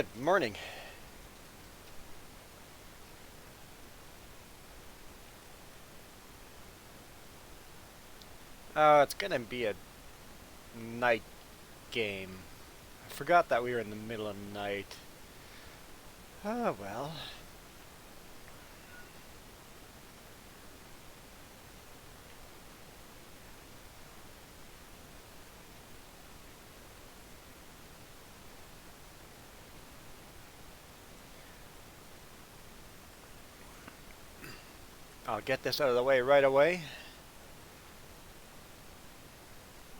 Good morning. It's gonna be a night game. I forgot that we were in the middle of the night. Oh well. I'll get this out of the way right away.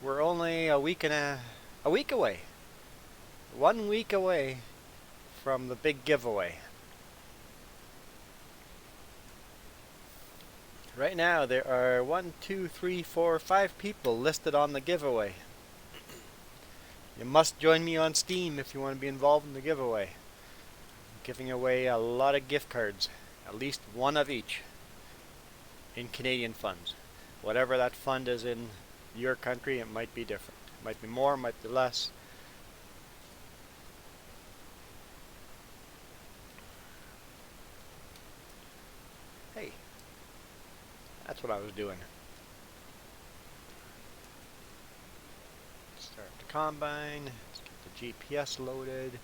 We're only a week away. 1 week away from the big giveaway. Right now there are 5 people listed on the giveaway. You must join me on Steam if you want to be involved in the giveaway. I'm giving away a lot of gift cards, at least one of each, in Canadian funds. Whatever that fund is in your country, it might be different. It might be more, it might be less. Hey, that's what I was doing. Start the combine, let's get the GPS loaded.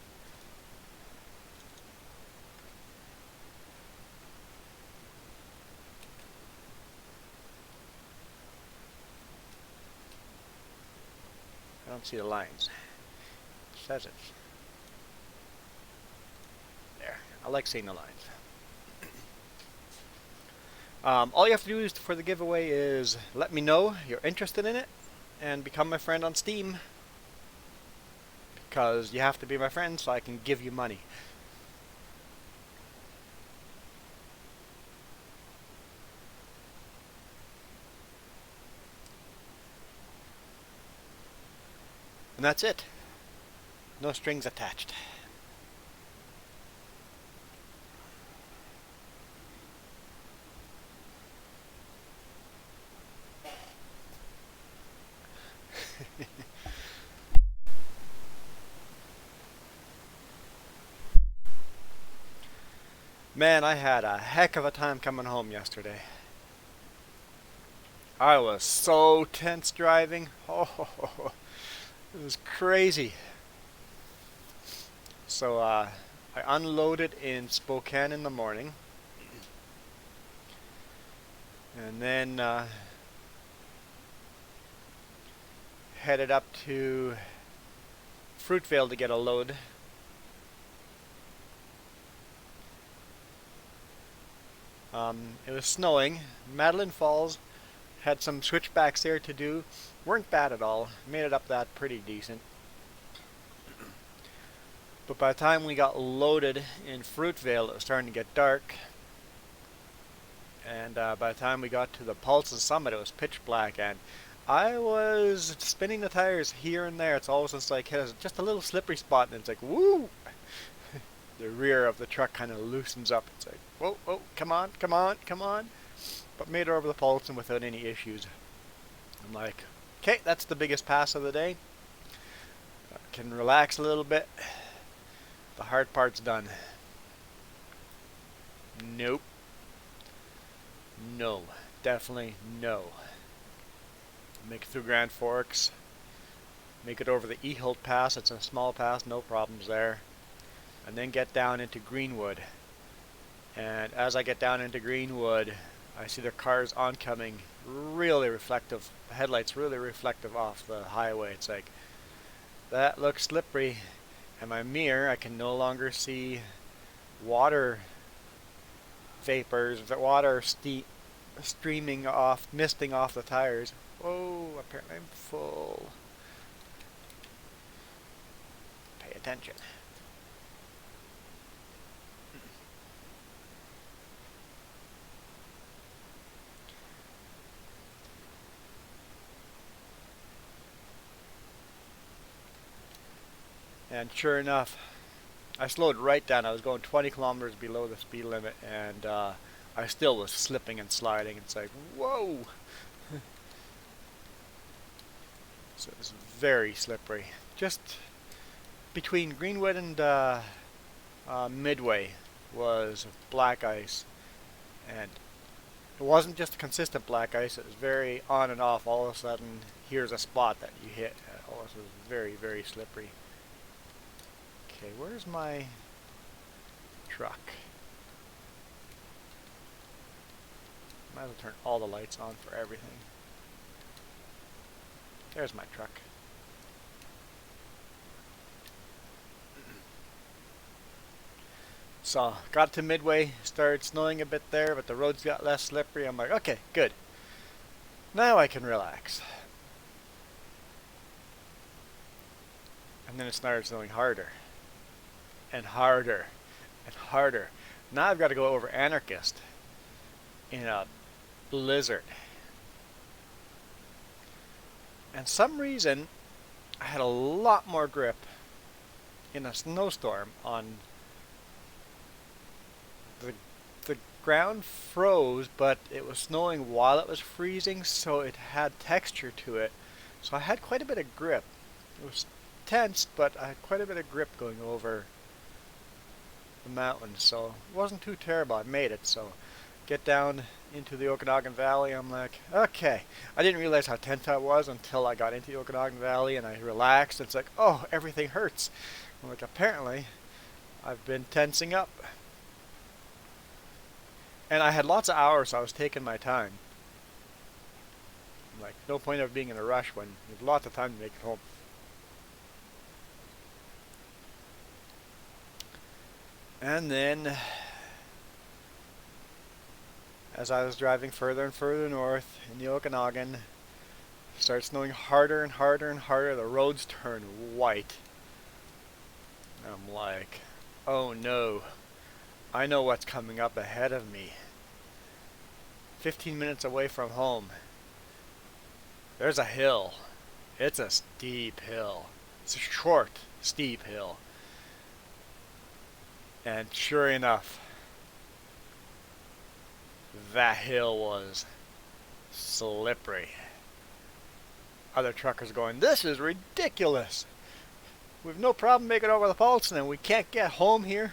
I don't see the lines. It says it. There. I like seeing the lines. All you have to do is for the giveaway is let me know you're interested in it and become my friend on Steam. Because you have to be my friend so I can give you money. And that's it. No strings attached. Man, I had a heck of a time coming home yesterday. I was so tense driving. Oh, it was crazy. So I unloaded in Spokane in the morning, and then headed up to Fruitvale to get a load. It was snowing. Madeline Falls had some switchbacks there to do. Weren't bad at all. Made it up that pretty decent. But by the time we got loaded in Fruitvale, it was starting to get dark. And by the time we got to the Paulson Summit, it was pitch black. And I was spinning the tires here and there. It's always just like, just a little slippery spot. And it's like, woo! The rear of the truck kind of loosens up. It's like, whoa, whoa, come on, come on, come on. But made it over the Paulson without any issues. I'm like, okay, that's the biggest pass of the day. I can relax a little bit. The hard part's done. Nope. No. Definitely no. Make it through Grand Forks. Make it over the Eholt Pass. It's a small pass, no problems there. And then get down into Greenwood. And as I get down into Greenwood, I see the cars oncoming, really reflective, headlights really reflective off the highway. It's like, that looks slippery. And my mirror, I can no longer see water vapors, the water streaming off, misting off the tires. Oh, apparently I'm full. Pay attention. And sure enough, I slowed right down. I was going 20 kilometers below the speed limit, and I still was slipping and sliding. It's like, whoa! So it was very slippery. Just between Greenwood and midway was black ice, and it wasn't just consistent black ice. It was very on and off. All of a sudden, here's a spot that you hit. Oh, this was very, very slippery. Okay, where's my truck? Might as well turn all the lights on for everything. There's my truck. So, got to midway, started snowing a bit there, but the roads got less slippery. I'm like, okay, good. Now I can relax. And then it started snowing harder. And harder. And harder. Now I've got to go over Anarchist in a blizzard. And some reason, I had a lot more grip in a snowstorm on the ground froze, but it was snowing while it was freezing, so it had texture to it. So I had quite a bit of grip. It was tense, but I had quite a bit of grip going over the mountains, so it wasn't too terrible. I made it. So get down into the Okanagan Valley. I'm like, okay. I didn't realize how tense I was until I got into the Okanagan Valley and I relaxed. It's like, oh, everything hurts. I'm like, apparently I've been tensing up. And I had lots of hours, so I was taking my time. Like, no point of being in a rush when you have lots of time to make it home. And then, as I was driving further and further north in the Okanagan, it started snowing harder and harder and harder. The roads turned white. I'm like, oh no. I know what's coming up ahead of me. 15 minutes away from home, there's a hill. It's a steep hill. It's a short, steep hill. And sure enough, that hill was slippery. Other truckers going, this is ridiculous. We've no problem making over the Paulson and we can't get home here.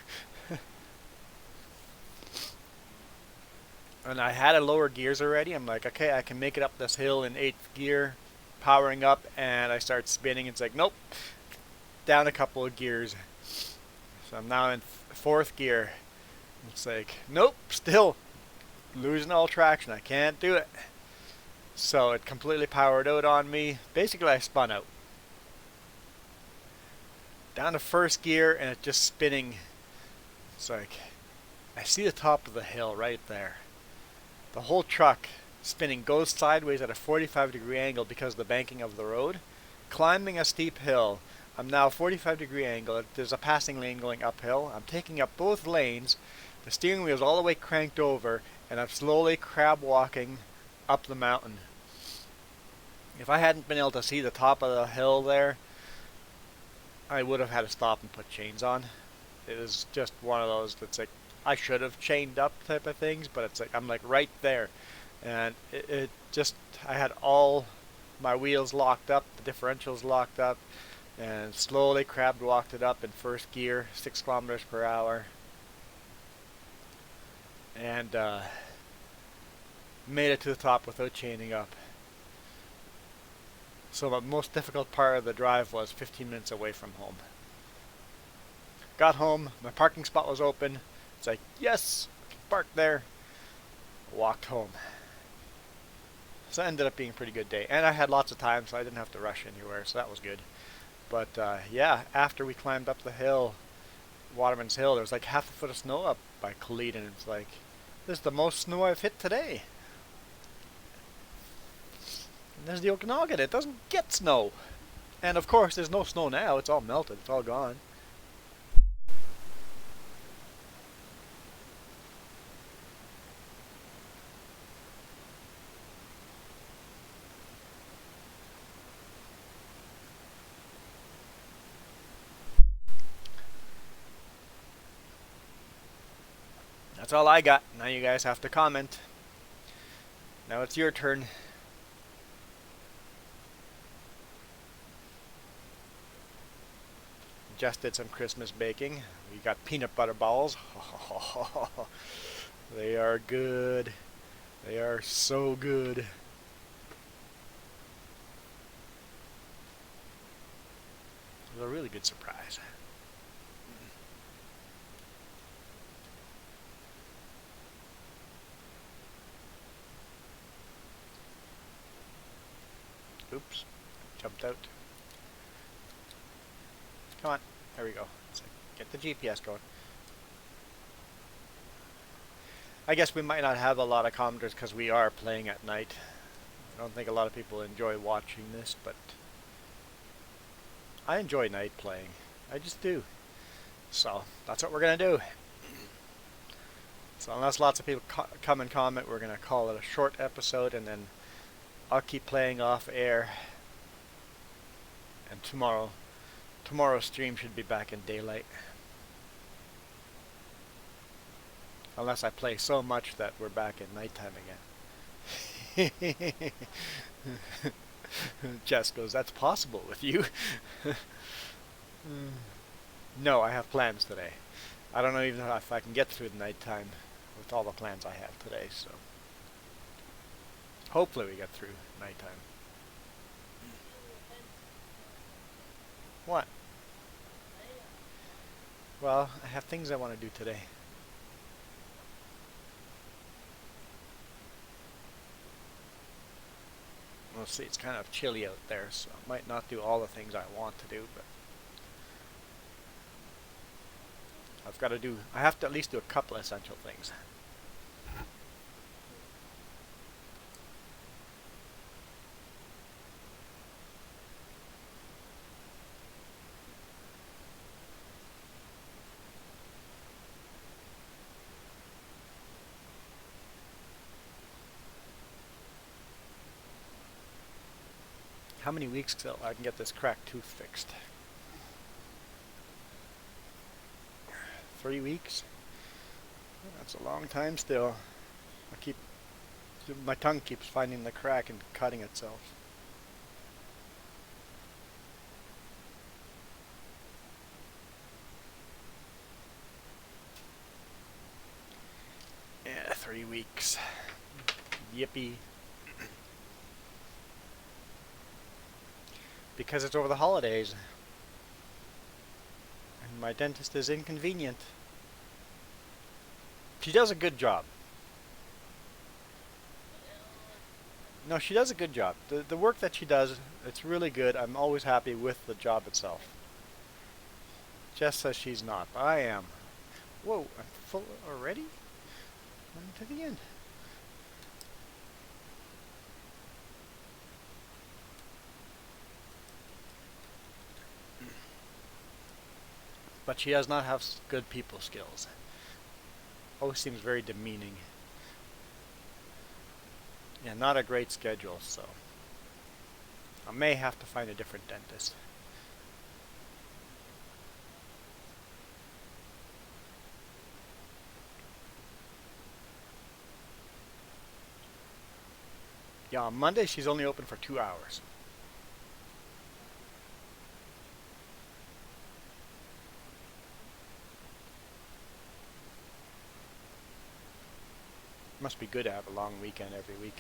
And I had a lower gears already. I'm like, okay, I can make it up this hill in 8th gear, powering up, and I start spinning. It's like, nope, down a couple of gears. So I'm now in 4th gear. It's like, nope, still losing all traction. I can't do it. So it completely powered out on me. Basically, I spun out. Down to 1st gear, and it's just spinning. It's like, I see the top of the hill right there. The whole truck spinning goes sideways at a 45-degree angle because of the banking of the road. Climbing a steep hill. I'm now 45-degree angle. There's a passing lane going uphill. I'm taking up both lanes. The steering wheel is all the way cranked over, and I'm slowly crab walking up the mountain. If I hadn't been able to see the top of the hill there, I would have had to stop and put chains on. It was just one of those that's like, I should have chained up type of things, but it's like I'm like right there, and it just, I had all my wheels locked up, the differentials locked up, and slowly crab walked it up in 1st gear, 6 kilometers per hour, and made it to the top without chaining up. So the most difficult part of the drive was 15 minutes away from home. Got home, my parking spot was open. It's like, yes, parked there, walked home. So it ended up being a pretty good day. And I had lots of time, so I didn't have to rush anywhere, so that was good. But yeah, after we climbed up the hill, Waterman's Hill, there was like half a foot of snow up by Colleen, and it's like, this is the most snow I've hit today. And there's the Okanagan, it doesn't get snow. And of course, there's no snow now, it's all melted, it's all gone. That's all I got. Now you guys have to comment. Now it's your turn. just did some Christmas baking. We got peanut butter balls. They are good. They are so good. It was a really good surprise. Oops, jumped out. Come on, there we go. Let's get the GPS going. I guess we might not have a lot of commenters because we are playing at night. I don't think a lot of people enjoy watching this, but I enjoy night playing. I just do. So that's what we're going to do. So unless lots of people come and comment, we're going to call it a short episode, and then I'll keep playing off air. And tomorrow's stream should be back in daylight. Unless I play so much that we're back in nighttime again. Jess goes, that's possible with you. No, I have plans today. I don't know even if I can get through the nighttime with all the plans I have today, so hopefully we get through nighttime. What? Well, I have things I want to do today. We'll see, it's kind of chilly out there, so I might not do all the things I want to do, but I have to at least do a couple essential things. How many weeks till I can get this cracked tooth fixed? 3 weeks? That's a long time still. My tongue keeps finding the crack and cutting itself. Yeah, 3 weeks. Yippee. Because it's over the holidays. And my dentist is inconvenient. She does a good job. No, she does a good job. The work that she does, it's really good. I'm always happy with the job itself. Jess says she's not, but I am. Whoa, I'm full already? I'm to the end. But she does not have good people skills. Always seems very demeaning. Yeah, not a great schedule, so I may have to find a different dentist. Yeah, on Monday she's only open for 2 hours. Must be good to have a long weekend every week.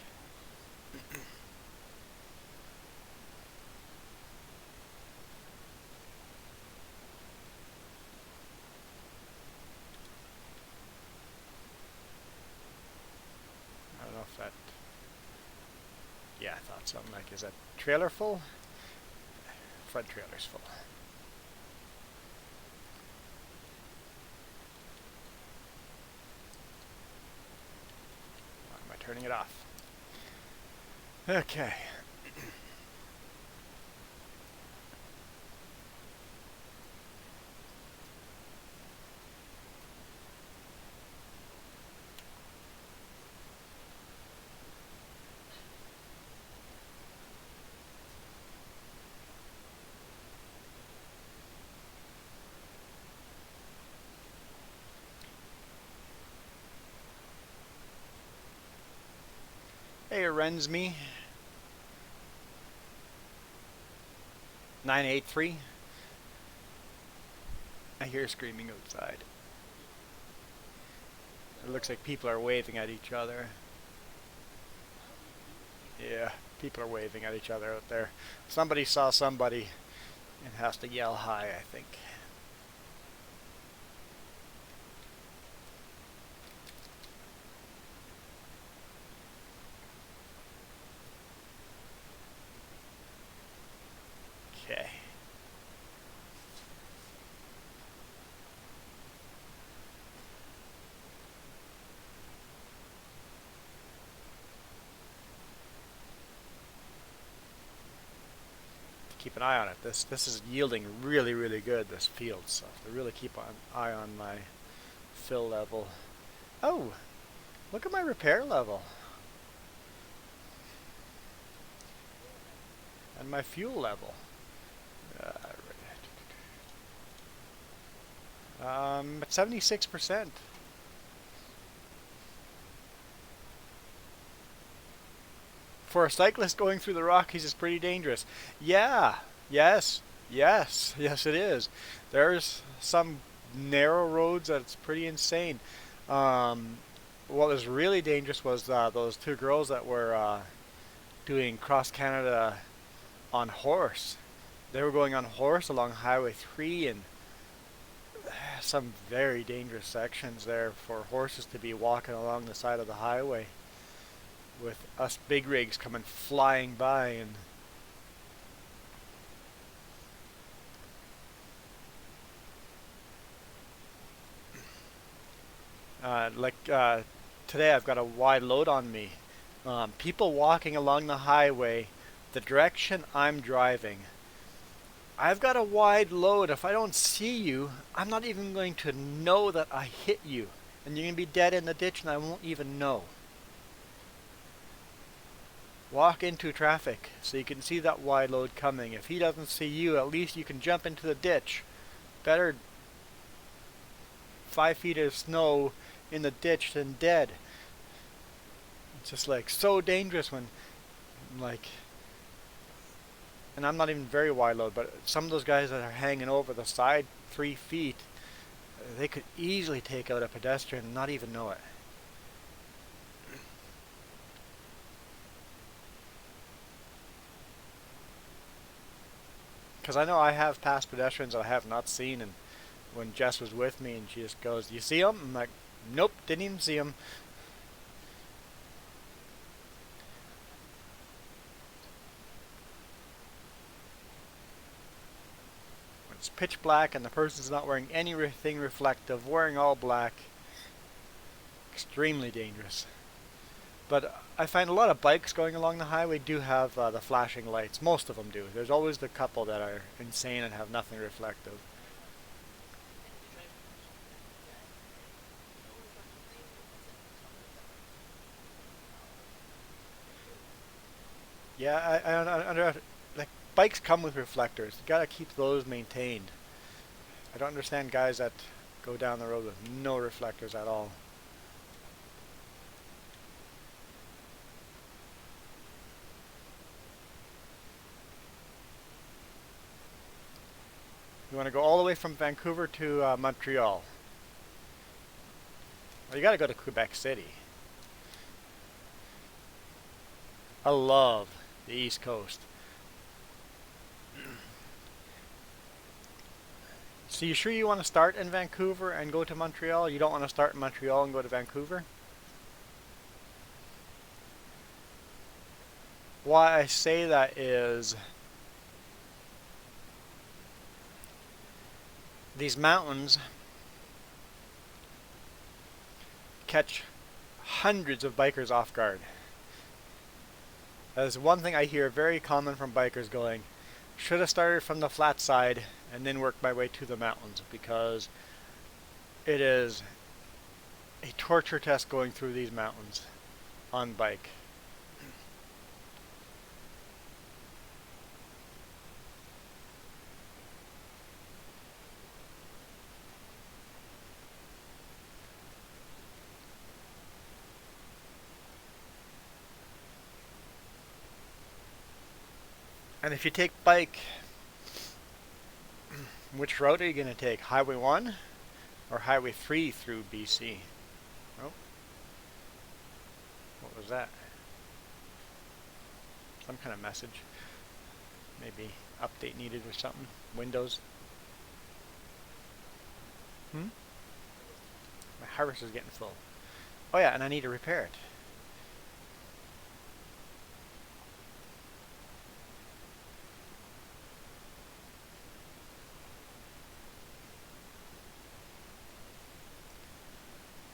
I don't know if that... Yeah, I thought something like, is that trailer full? Front trailer's full. Turning it off. Okay. Hey, Rensme 983. I hear screaming outside. It looks like people are waving at each other. Yeah, people are waving at each other out there. Somebody saw somebody and has to yell hi, I think. Okay. Keep an eye on it. This is yielding really good, this field, so to really keep an eye on my fill level. Oh, look at my repair level. And my fuel level. At 76%. For a cyclist going through the Rockies is pretty dangerous. Yeah, yes it is. There's some narrow roads that's pretty insane. What was really dangerous was those two girls that were doing cross Canada on horse. They were going on horse along Highway 3 and some very dangerous sections there for horses to be walking along the side of the highway with us big rigs coming flying by. And today I've got a wide load on me. People walking along the highway the direction I'm driving. I've got a wide load. If I don't see you, I'm not even going to know that I hit you. And you're going to be dead in the ditch and I won't even know. Walk into traffic so you can see that wide load coming. If he doesn't see you, at least you can jump into the ditch. Better 5 feet of snow in the ditch than dead. It's just like so dangerous when and I'm not even very wide load, but some of those guys that are hanging over the side 3 feet, they could easily take out a pedestrian and not even know it. Because I know I have passed pedestrians that I have not seen, and when Jess was with me and she just goes, "Do you see him?" I'm like, "Nope, didn't even see him." When it's pitch black and the person's not wearing anything reflective, wearing all black, extremely dangerous. But I find a lot of bikes going along the highway do have the flashing lights. Most of them do. There's always the couple that are insane and have nothing reflective. Yeah, like bikes come with reflectors. You gotta keep those maintained. I don't understand guys that go down the road with no reflectors at all. You want to go all the way from Vancouver to Montreal. Well, you got to go to Quebec City. I love the East Coast. So you sure you want to start in Vancouver and go to Montreal? You don't want to start in Montreal and go to Vancouver? Why I say that is these mountains catch hundreds of bikers off guard. That is one thing I hear very common from bikers going, should have started from the flat side and then worked my way to the mountains, because it is a torture test going through these mountains on bike. And if you take bike, Which route are you going to take? Highway 1 or Highway 3 through BC? Oh, what was that? Some kind of message. Maybe update needed or something. Windows. My harvester's getting full. Oh yeah, and I need to repair it.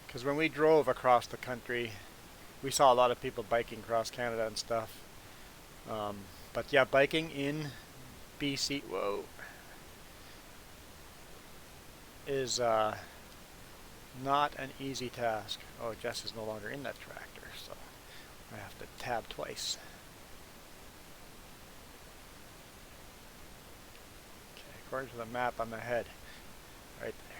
Because when we drove across the country, we saw a lot of people biking across Canada and stuff. But yeah, biking in BC, whoa, is not an easy task. Oh, Jess is no longer in that tractor, so I have to tab twice. Okay, according to the map, I'm ahead. Right there.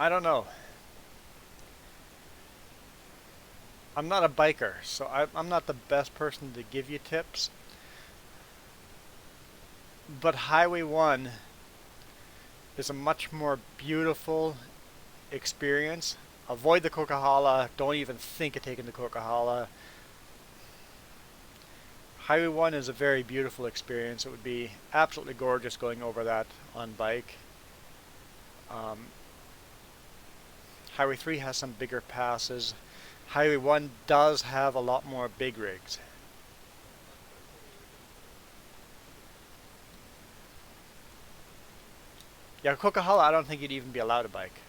I don't know. I'm not a biker, so I'm not the best person to give you tips. But Highway 1 is a much more beautiful experience. Avoid the Coquihalla. Don't even think of taking the Coquihalla. Highway 1 is a very beautiful experience. It would be absolutely gorgeous going over that on bike. Highway 3 has some bigger passes. Highway 1 does have a lot more big rigs. Yeah, Coquihalla, I don't think you'd even be allowed to bike.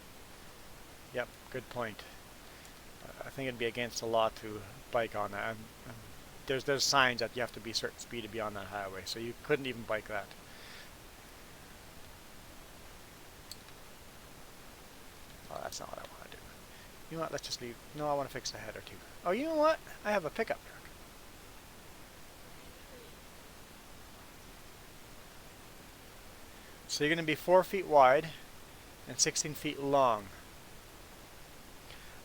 Yep, good point. I think it'd be against the law to bike on that. There's signs that you have to be a certain speed to be on that highway, so you couldn't even bike that. Oh, that's not what I want to do. You know what, let's just leave. No, I want to fix the header too. Oh, you know what? I have a pickup truck. So you're going to be 4 feet wide and 16 feet long.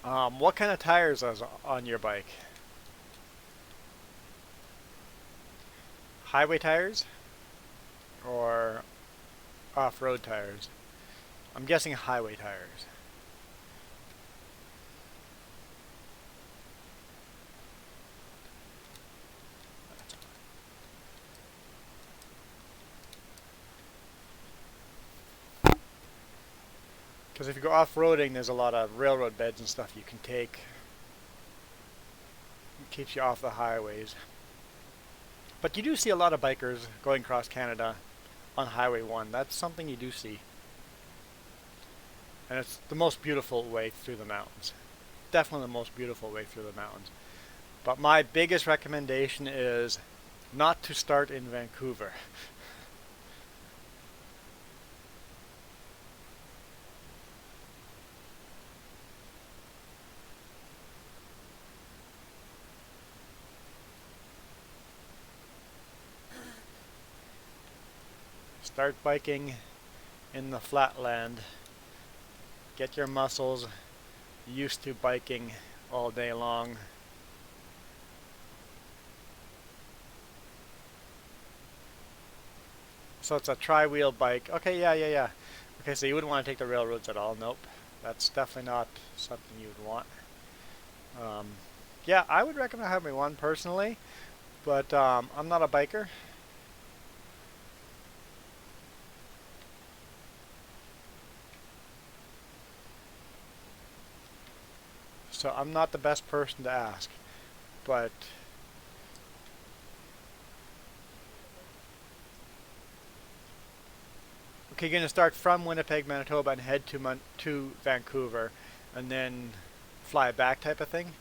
What kind of tires are on your bike? Highway tires or off-road tires? I'm guessing highway tires. Because if you go off-roading, there's a lot of railroad beds and stuff you can take. It keeps you off the highways. But you do see a lot of bikers going across Canada on Highway 1. That's something you do see. And it's the most beautiful way through the mountains. Definitely the most beautiful way through the mountains. But my biggest recommendation is not to start in Vancouver. Start biking in the flatland. Get your muscles used to biking all day long. So it's a tri-wheel bike. Okay, yeah. Okay, so you wouldn't want to take the railroads at all. Nope. That's definitely not something you would want. Yeah, I would recommend having one personally, but I'm not a biker. So I'm not the best person to ask, but okay, you're going to start from Winnipeg, Manitoba and head to Vancouver and then fly back type of thing.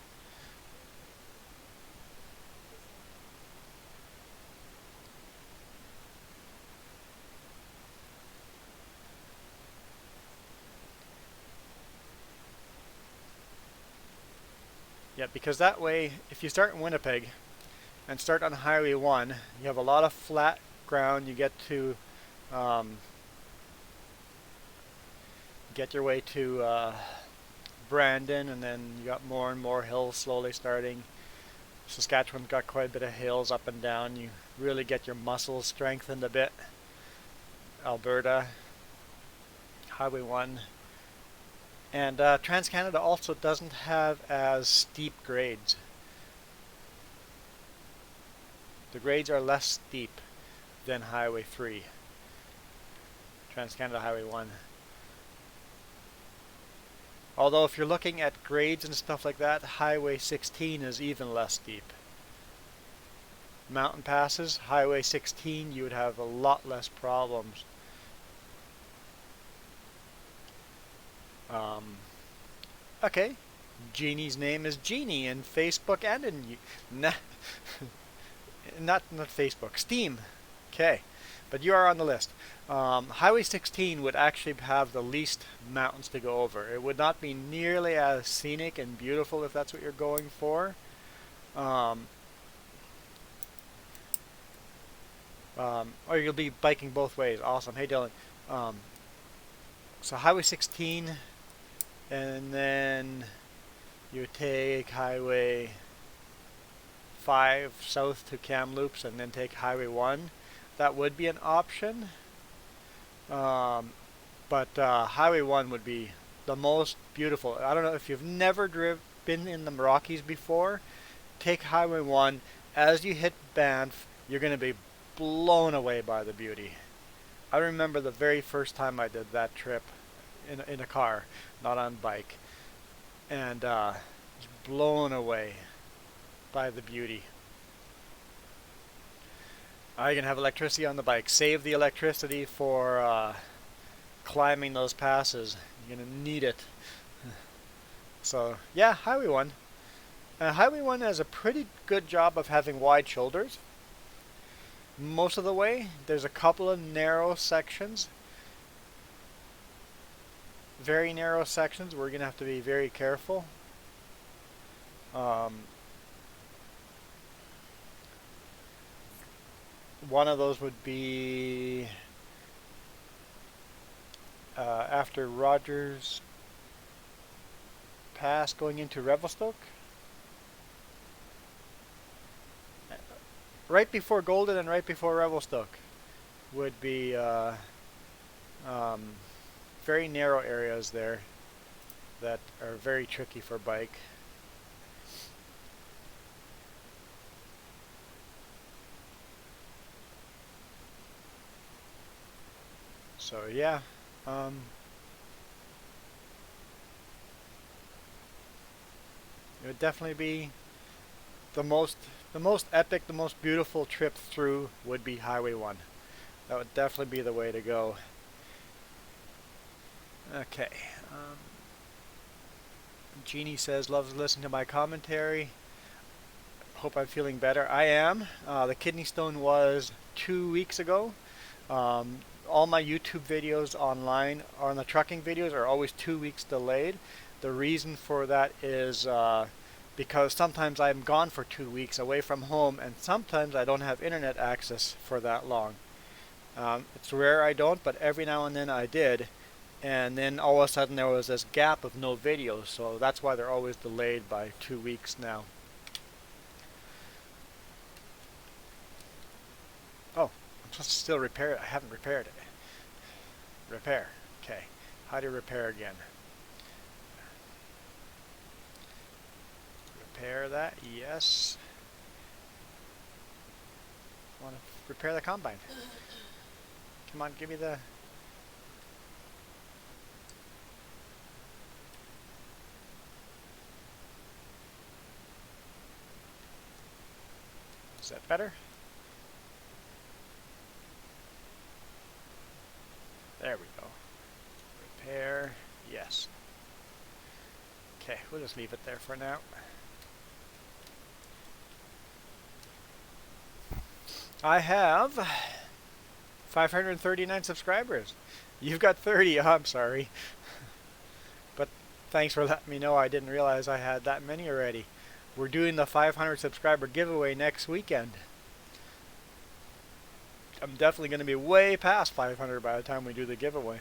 Yeah, because that way, if you start in Winnipeg, and start on Highway 1. You have a lot of flat ground. You get your way to Brandon, and then you got more and more hills slowly starting. Saskatchewan's got quite a bit of hills up and down. You really get your muscles strengthened a bit. Alberta, Highway 1. And Trans-Canada also doesn't have as steep grades. The grades are less steep than Highway 3. Trans-Canada Highway 1. Although if you're looking at grades and stuff like that, Highway 16 is even less steep. Mountain passes, Highway 16, you would have a lot less problems. Okay, Jeannie's name is Jeannie in Facebook and in not Facebook, Steam. Okay, but you are on the list. Highway 16 would actually have the least mountains to go over. It would not be nearly as scenic and beautiful if that's what you're going for. Or you'll be biking both ways. Awesome. Hey, Dylan. So Highway 16, and then you take Highway 5 south to Kamloops, and then take Highway 1. That would be an option. But Highway 1 would be the most beautiful. I don't know if you've never been in the Rockies before. Take Highway 1. As you hit Banff, you're going to be blown away by the beauty. I remember the very first time I did that trip in a car, not on bike, and just blown away by the beauty. You can have electricity on the bike. Save the electricity for climbing those passes. You're going to need it. So, yeah, Highway 1. Highway 1 has a pretty good job of having wide shoulders. Most of the way. There's a couple of narrow sections. Very narrow sections. We're going to have to be very careful. One of those would be after Rogers Pass going into Revelstoke. Right before Golden and right before Revelstoke would be very narrow areas there that are very tricky for bike. So yeah, it would definitely be the most epic, the most beautiful trip through would be Highway 1. That would definitely be the way to go. Okay. Jeannie says, loves listening to my commentary. Hope I'm feeling better. I am. The kidney stone was 2 weeks ago. All my YouTube videos online on the trucking videos are always 2 weeks delayed. The reason for that is because sometimes I'm gone for 2 weeks away from home, and sometimes I don't have internet access for that long. It's rare I don't, but every now and then I did, and then all of a sudden there was this gap of no videos, so that's why they're always delayed by 2 weeks now. Oh, I'm supposed to still repair it. I haven't repaired it. Repair. Okay. How do you repair again? Repair that. Yes. I want to repair the combine. Come on, give me the... Is that better? There we go. Repair. Yes. Okay, we'll just leave it there for now. I have 539 subscribers. You've got 30. Oh, I'm sorry. But thanks for letting me know. I didn't realize I had that many already. We're doing the 500 subscriber giveaway next weekend. I'm definitely going to be way past 500 by the time we do the giveaway.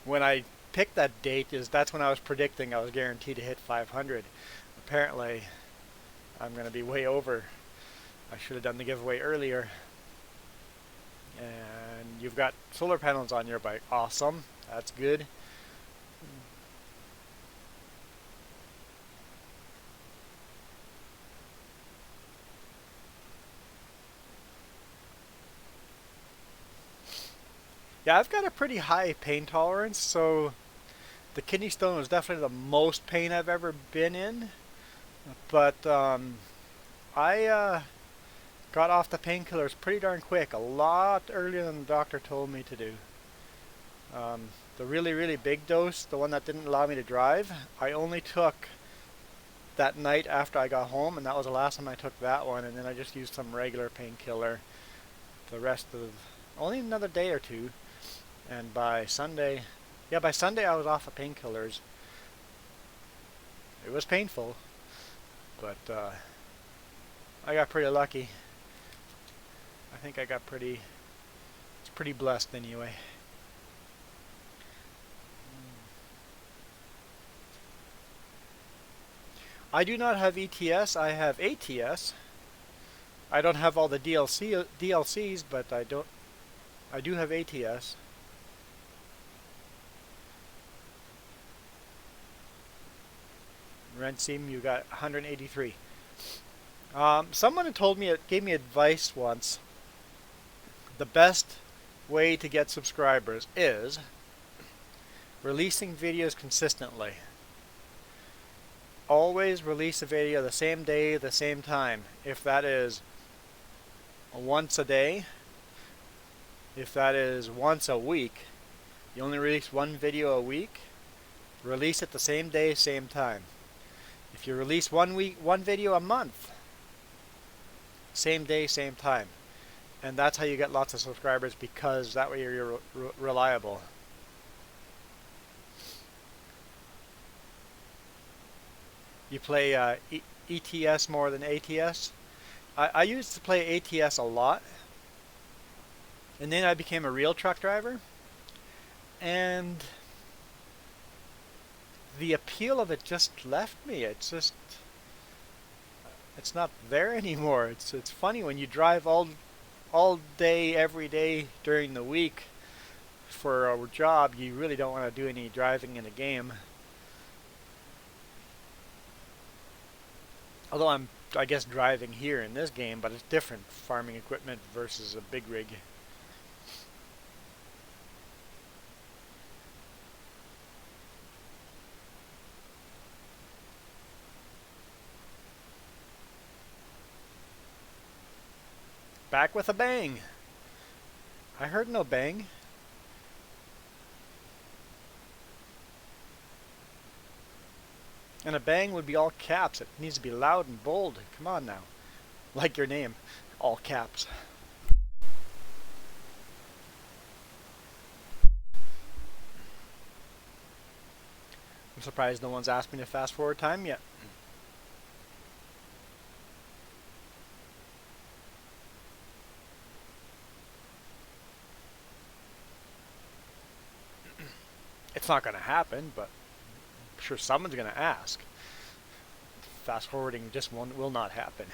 When I picked that date, that's when I was predicting I was guaranteed to hit 500. Apparently, I'm going to be way over. I should have done the giveaway earlier. And you've got solar panels on your bike. Awesome. That's good. Yeah, I've got a pretty high pain tolerance, so the kidney stone was definitely the most pain I've ever been in. But I got off the painkillers pretty darn quick, a lot earlier than the doctor told me to do. The really, really big dose, the one that didn't allow me to drive, I only took that night after I got home, and that was the last time I took that one, and then I just used some regular painkiller the rest of, only another day or two. And by Sunday I was off of painkillers. It was painful, but I got pretty lucky. I think I got pretty blessed anyway. I do not have ETS, I have ATS. I don't have all the DLCs, but I do have ATS. Rent seam, you got 183. Someone had told me, gave me advice once. The best way to get subscribers is releasing videos consistently. Always release a video the same day, the same time. If that is once a day, if that is once a week, you only release one video a week, release it the same day, same time. If you release one video a month, same day, same time. And that's how you get lots of subscribers, because that way you're reliable. You play ETS more than ATS. I used to play ATS a lot, and then I became a real truck driver, and the appeal of it just left me. It's not there anymore. It's funny when you drive all day, every day during the week for a job, you really don't want to do any driving in a game. Although I guess driving here in this game, but it's different, farming equipment versus a big rig. Back with a bang. I heard no bang. And a bang would be all caps. It needs to be loud and bold. Come on now. Like your name. All caps. I'm surprised no one's asked me to fast forward time yet. It's not going to happen, but I'm sure someone's going to ask. Fast forwarding just will not happen.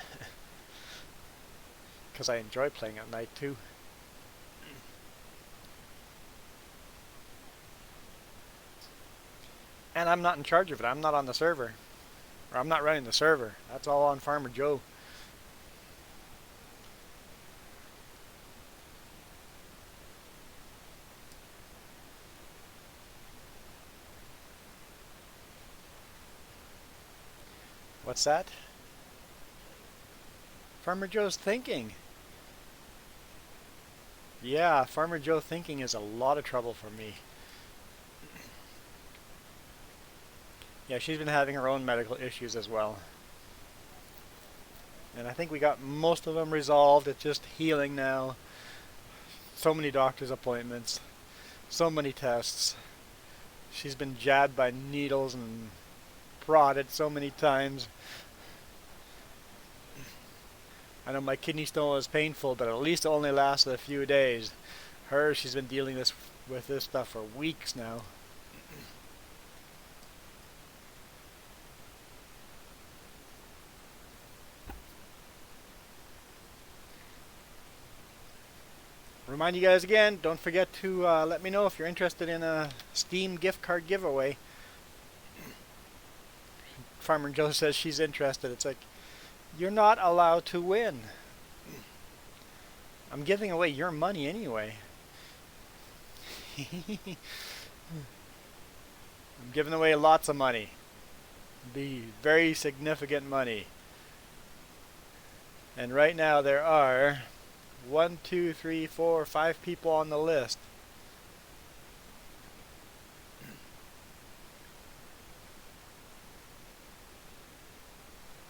Because I enjoy playing at night too. And I'm not in charge of it. I'm not on the server. Or I'm not running the server. That's all on Farmer Joe. What's that? Farmer Joe's thinking. Yeah, Farmer Joe thinking is a lot of trouble for me. Yeah, she's been having her own medical issues as well. And I think we got most of them resolved. It's just healing now. So many doctor's appointments. So many tests. She's been jabbed by needles and prodded so many times. I know my kidney stone was painful, but at least it only lasted a few days. She's been dealing with this stuff for weeks now. Remind you guys again, don't forget to let me know if you're interested in a Steam gift card giveaway. Farmer Joe says she's interested. It's like, you're not allowed to win. I'm giving away your money anyway. I'm giving away lots of money. Be very significant money. And right now there are 1, 2, 3, 4, 5 people on the list.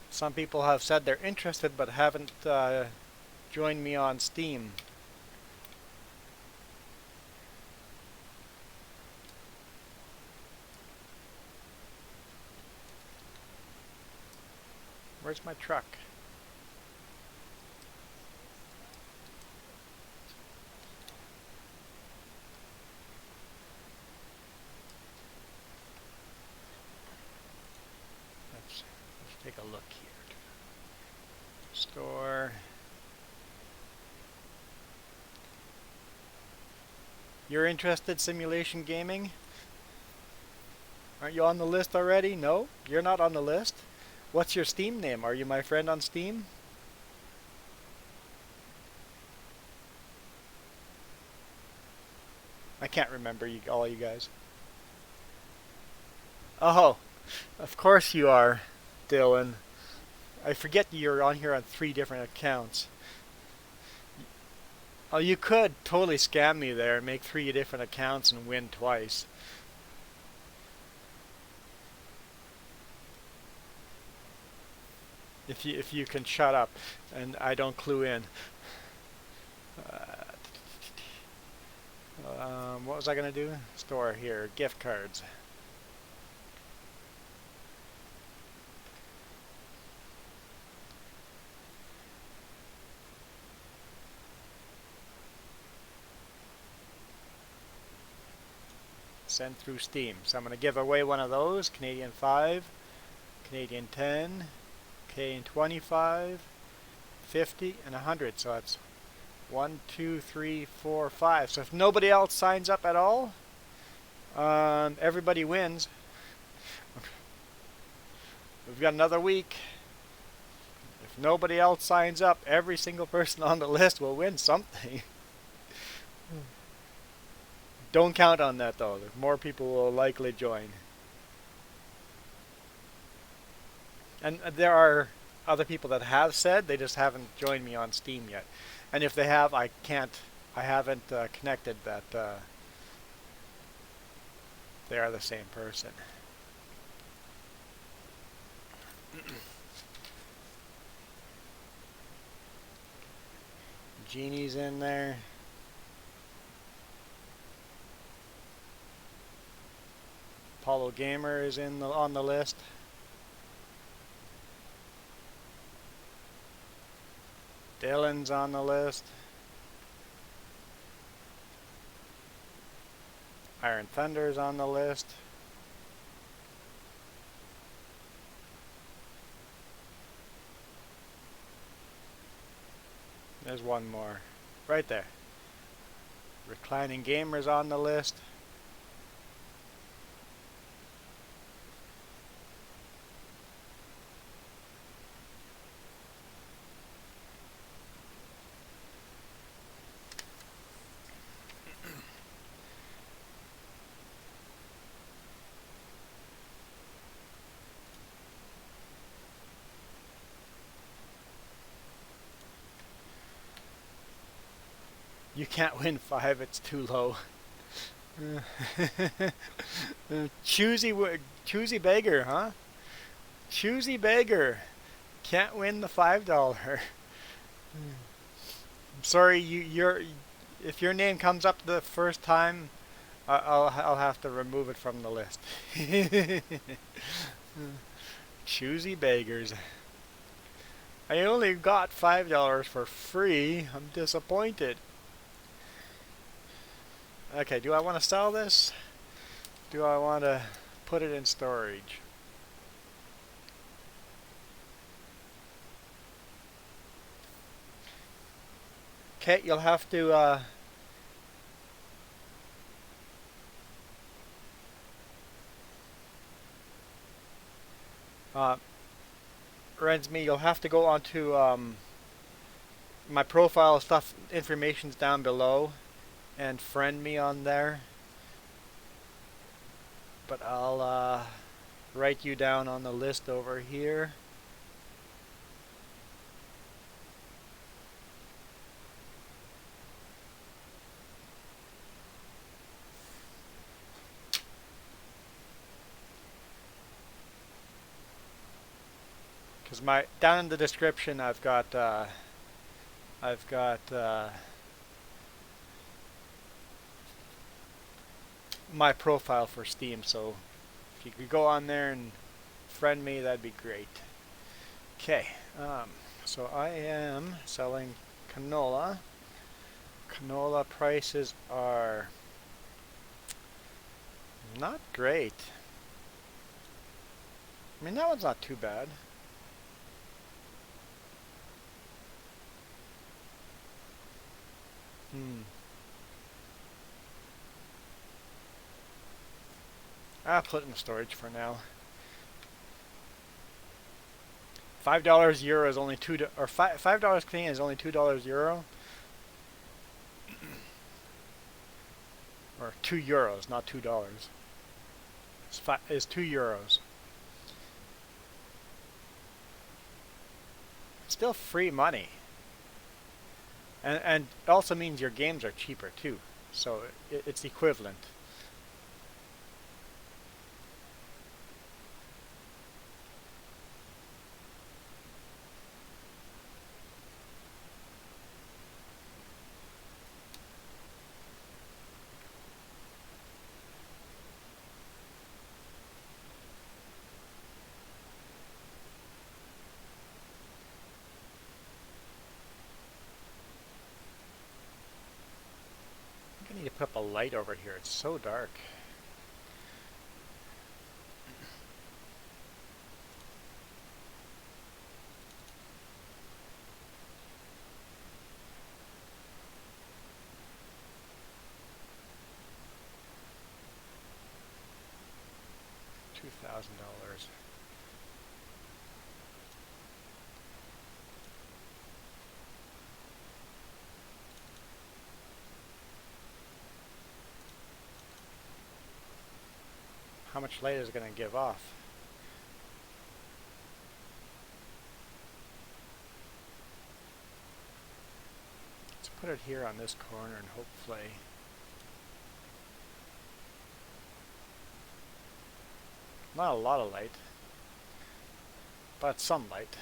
Some people have said they're interested but haven't joined me on Steam. Where's my truck? Let's take a look here. Store. You're interested, Simulation Gaming? Aren't you on the list already? No? You're not on the list? What's your Steam name? Are you my friend on Steam? I can't remember all you guys. Oh, of course you are, Dylan. I forget you're on here on 3 different accounts. Oh, you could totally scam me there and make 3 different accounts and win twice. If you can shut up and I don't clue in. What was I gonna do? Store here, gift cards. Send through Steam. So I'm going to give away one of those. Canadian 5, Canadian 10, Canadian 25, 50, and 100. So that's 1, 2, 3, 4, 5. So if nobody else signs up at all, everybody wins. We've got another week. If nobody else signs up, every single person on the list will win something. Don't count on that though. More people will likely join. And there are other people that have said, they just haven't joined me on Steam yet. And if they have, I haven't connected that they are the same person. Genie's in there. Apollo Gamer is on the list. Dylan's on the list. Iron Thunder's on the list. There's one more. Right there. Reclining Gamer's on the list. You can't win 5, it's too low. Choosy beggar, huh? Choosy beggar. Can't win the $5. I'm sorry, if your name comes up the first time, I'll have to remove it from the list. Choosy beggars. I only got $5 for free. I'm disappointed. Okay, do I want to sell this? Do I want to put it in storage? Okay, you'll have to Rensme, you'll have to go onto my profile stuff. Information's down below, and friend me on there. But I'll write you down on the list over here. Because down in the description I've got my profile for Steam, so if you could go on there and friend me, that'd be great. Okay, so I am selling canola. Canola prices are not great. I mean, that one's not too bad. I'll put it in storage for now. $5 euro is only $5 Canadian is only $2 euro. Or €2, not $2. It's €2. Still free money. And it also means your games are cheaper too. So it's equivalent. I need to put up a light over here. It's so dark. $2,000. How much light is it going to give off? Let's put it here on this corner and hopefully... Not a lot of light, but some light.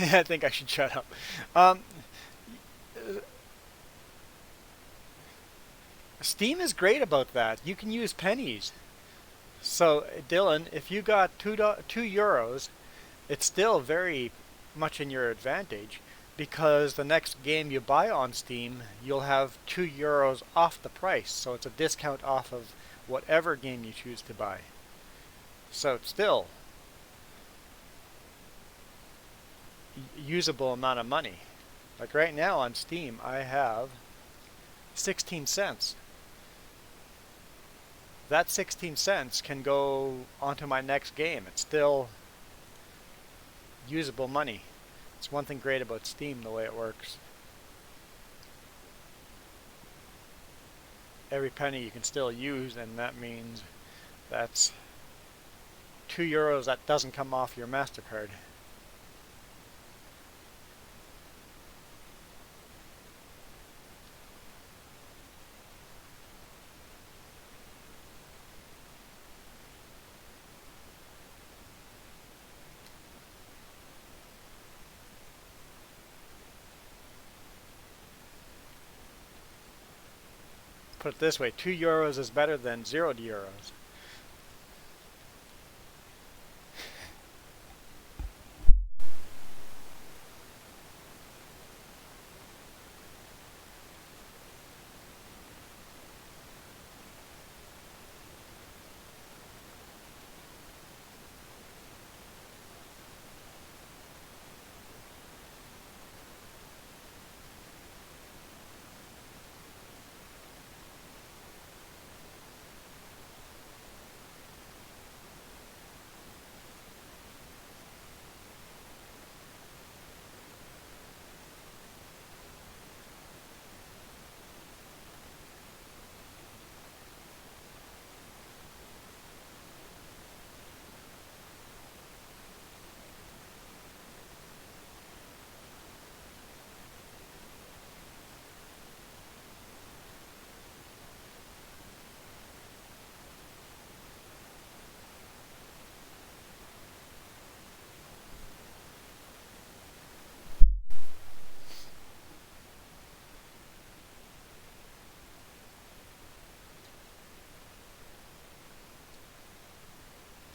I think I should shut up. Steam is great about that. You can use pennies. So, Dylan, if you got €2, it's still very much in your advantage because the next game you buy on Steam, you'll have €2 off the price. So it's a discount off of whatever game you choose to buy. So it's still usable amount of money. Like right now on Steam, I have 16 cents. That 16 cents can go onto my next game. It's still usable money. It's one thing great about Steam, the way it works. Every penny you can still use, and that means that's €2 that doesn't come off your MasterCard. Put it this way, €2 is better than €0.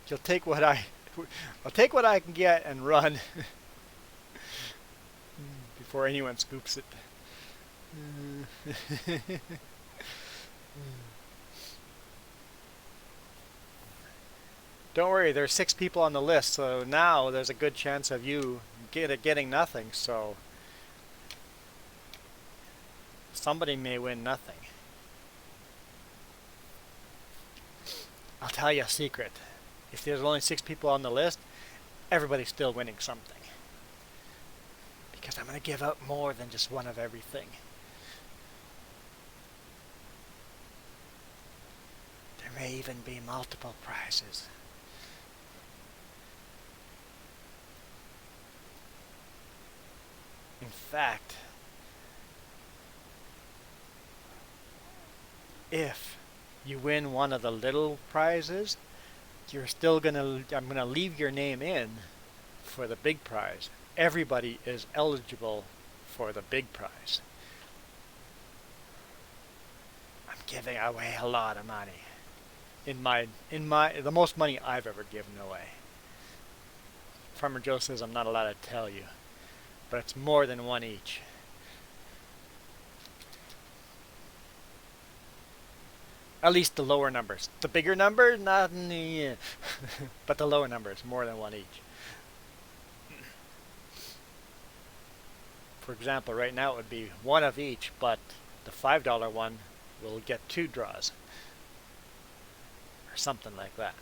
You'll take what I'll take what I can get and run before anyone scoops it. Don't worry, there's 6 people on the list, so now there's a good chance of you getting nothing, so somebody may win nothing. I'll tell you a secret. If there's only 6 people on the list, everybody's still winning something. Because I'm going to give out more than just one of everything. There may even be multiple prizes. In fact, if you win one of the little prizes, I'm gonna leave your name in for the big prize. Everybody is eligible for the big prize. I'm giving away a lot of money. The most money I've ever given away. Farmer Joe says I'm not allowed to tell you, but it's more than one each. At least the lower numbers. The bigger numbers, not but the lower numbers, more than one each. For example, right now it would be one of each, but the $5 one will get 2 draws. Or something like that.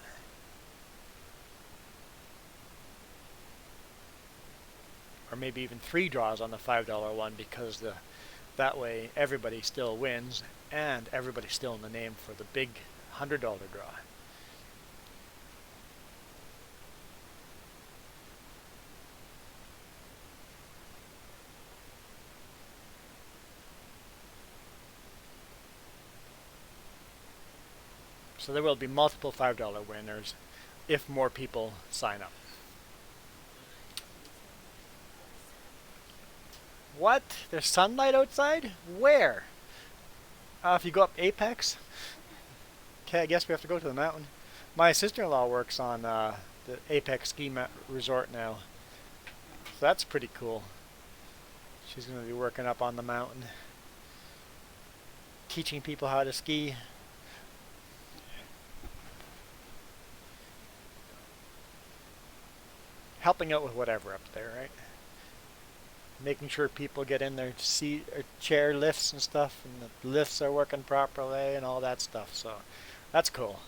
Or maybe even 3 draws on the $5 one, because that way everybody still wins and everybody's still in the name for the big $100 draw. So there will be multiple $5 winners if more people sign up. What? There's sunlight outside? Where? If you go up Apex? Okay, I guess we have to go to the mountain. My sister-in-law works on the Apex ski resort now. So that's pretty cool. She's going to be working up on the mountain. Teaching people how to ski. Helping out with whatever up there, right? Making sure people get in their seat or chair lifts and stuff, and the lifts are working properly and all that stuff. So that's cool.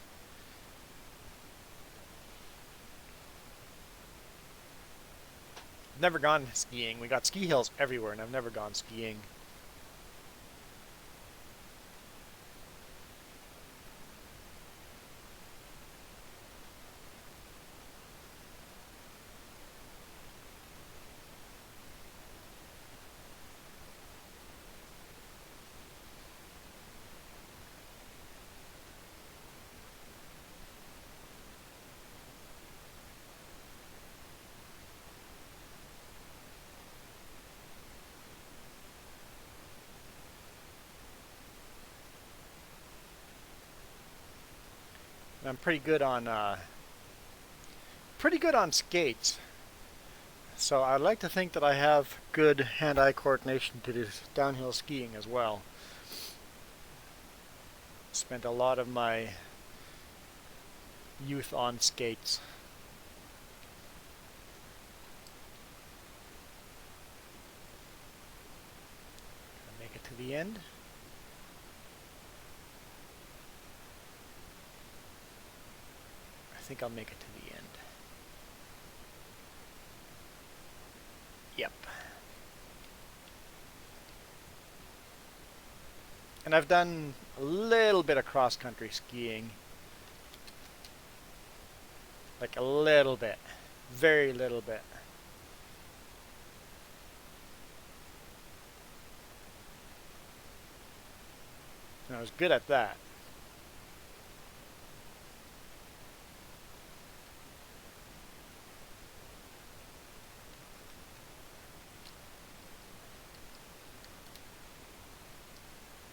I've never gone skiing. We got ski hills everywhere, and I've never gone skiing. I'm pretty good on skates. So I'd like to think that I have good hand-eye coordination to do downhill skiing as well. Spent a lot of my youth on skates. Make it to the end. I think I'll make it to the end. Yep. And I've done a little bit of cross-country skiing. Like a little bit. Very little bit. And I was good at that.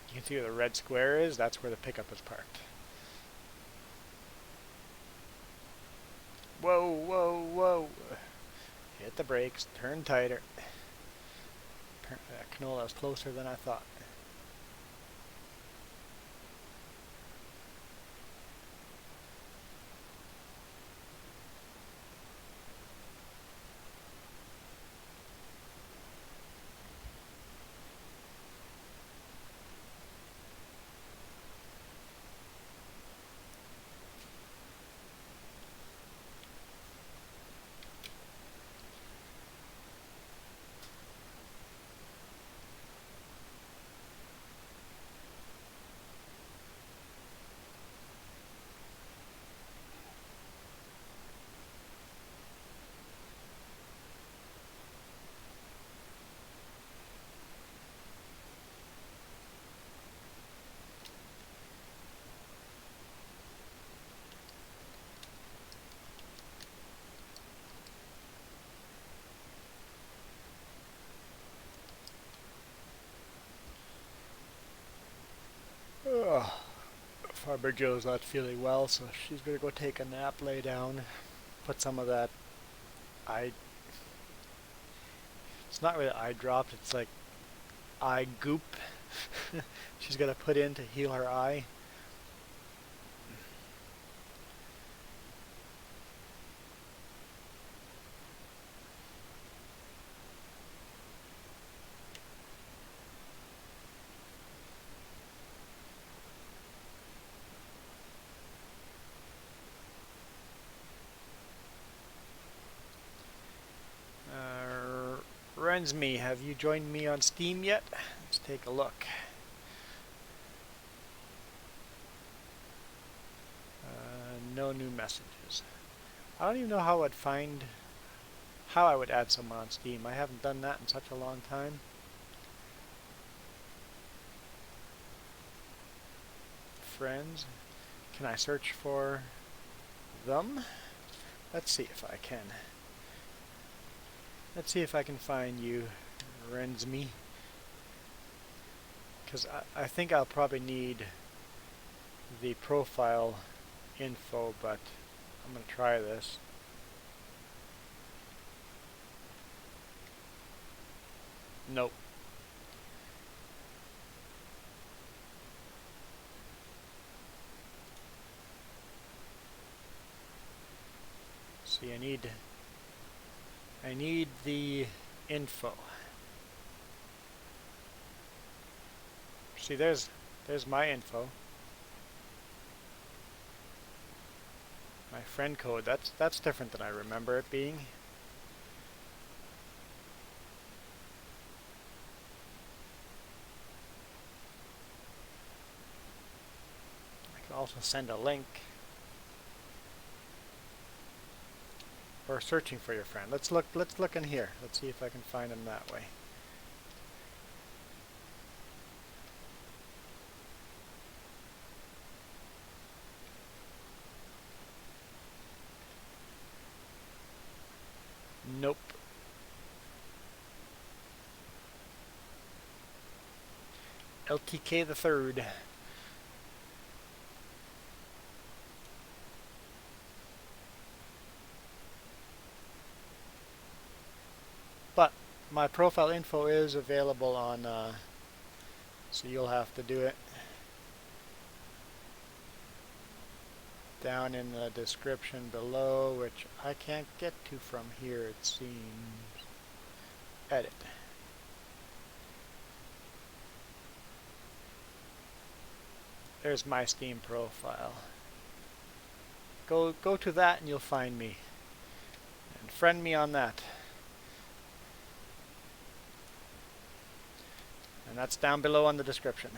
You can see where the red square is. That's where the pickup is parked. Whoa, whoa, whoa. Hit the brakes. Turn tighter. That canola was closer than I thought. Ugh. Farmer Joe's not feeling well, so she's gonna go take a nap, lay down, put some of that eye. It's not really eye drops, it's like eye goop. She's gonna put in to heal her eye. Rensme, have you joined me on Steam yet? Let's take a look. No new messages. I don't even know how I would add someone on Steam. I haven't done that in such a long time. Friends. Can I search for them? Let's see if I can. Let's see if I can find you, Rensme. Because I think I'll probably need the profile info, but I'm going to try this. Nope. See, I need the info. See, there's my info. My friend code, that's different than I remember it being. I can also send a link. Or searching for your friend. Let's look in here. Let's see if I can find him that way. Nope. LTK the third. But my profile info is available on, so you'll have to do it down in the description below, which I can't get to from here, it seems. Edit. There's my Steam profile. Go to that and you'll find me. And friend me on that. And that's down below on the description.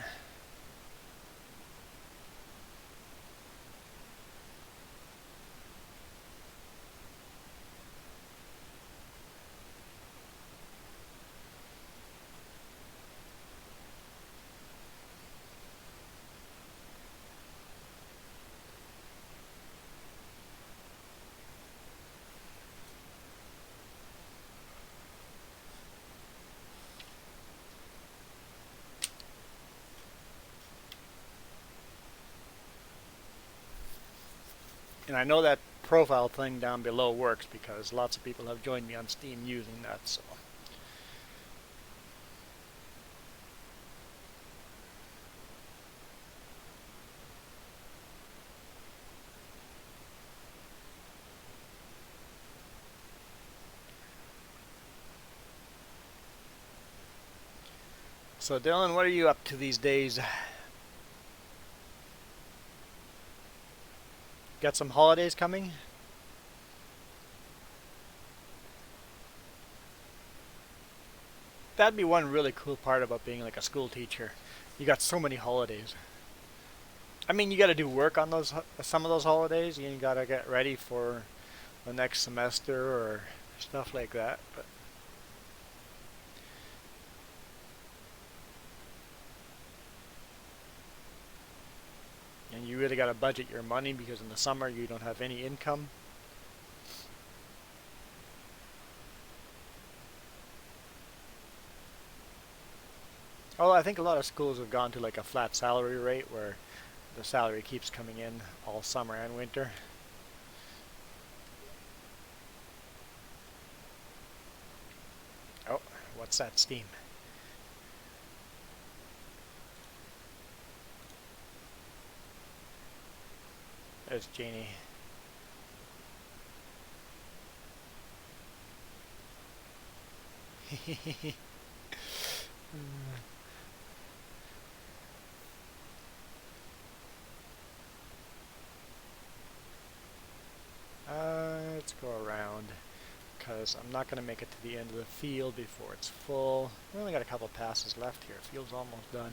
And I know that profile thing down below works because lots of people have joined me on Steam using that, so. So Dylan, what are you up to these days? Got some holidays coming? That'd be one really cool part about being like a school teacher. You got so many holidays. I mean, you got to do work on those some of those holidays. You got to get ready for the next semester or stuff like that. But and you really got to budget your money because in the summer you don't have any income. Oh, I think a lot of schools have gone to like a flat salary rate where the salary keeps coming in all summer and winter. Oh, what's that steam? There's Janie. Let's go around because I'm not going to make it to the end of the field before it's full. We only got a couple passes left here. Field's almost done.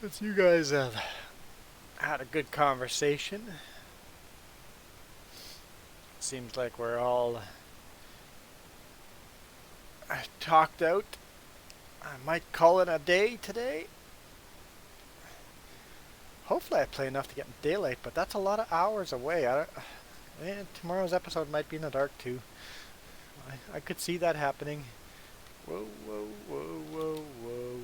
Since you guys have had a good conversation, seems like we're all talked out. I might call it a day today. Hopefully I play enough to get in daylight, but that's a lot of hours away. Tomorrow's episode might be in the dark too. I could see that happening. Whoa, whoa, whoa, whoa, whoa.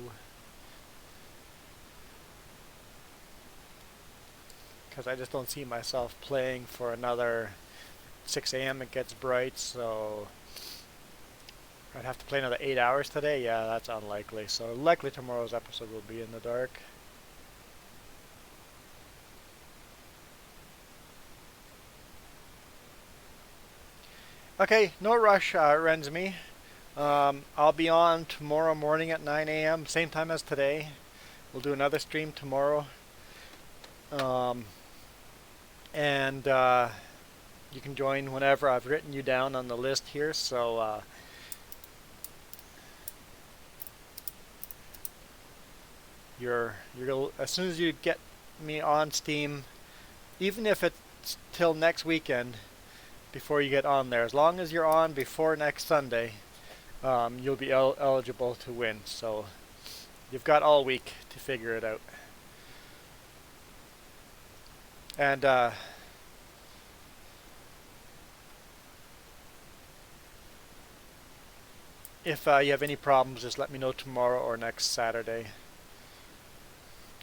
Because I just don't see myself playing for another 6 a.m. It gets bright, so I'd have to play another 8 hours today. Yeah, that's unlikely. So likely tomorrow's episode will be in the dark. Okay, no rush, Rensme. I'll be on tomorrow morning at 9 a.m., same time as today. We'll do another stream tomorrow. And you can join whenever. I've written you down on the list here, so you're as soon as you get me on Steam, even if it's till next weekend before you get on there, as long as you're on before next Sunday, you'll be eligible to win. So you've got all week to figure it out. And if you have any problems, just let me know tomorrow or next Saturday.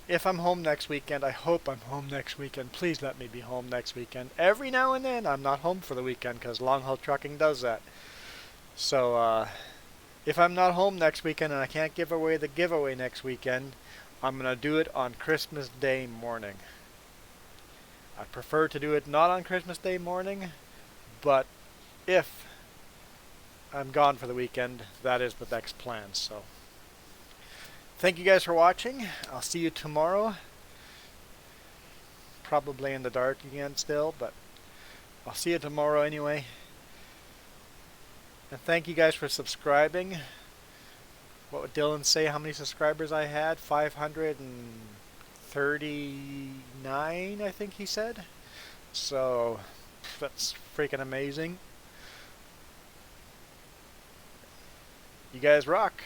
If I'm home next weekend, I hope I'm home next weekend. Please let me be home next weekend. Every now and then I'm not home for the weekend because long haul trucking does that. So if I'm not home next weekend and I can't give away the giveaway next weekend, I'm going to do it on Christmas Day morning. I prefer to do it not on Christmas Day morning, but if I'm gone for the weekend, that is the next plan. So thank you guys for watching. I'll see you tomorrow. Probably in the dark again still, but I'll see you tomorrow anyway. And thank you guys for subscribing. What would Dylan say how many subscribers I had? 539, I think he said. So that's freaking amazing. You guys rock.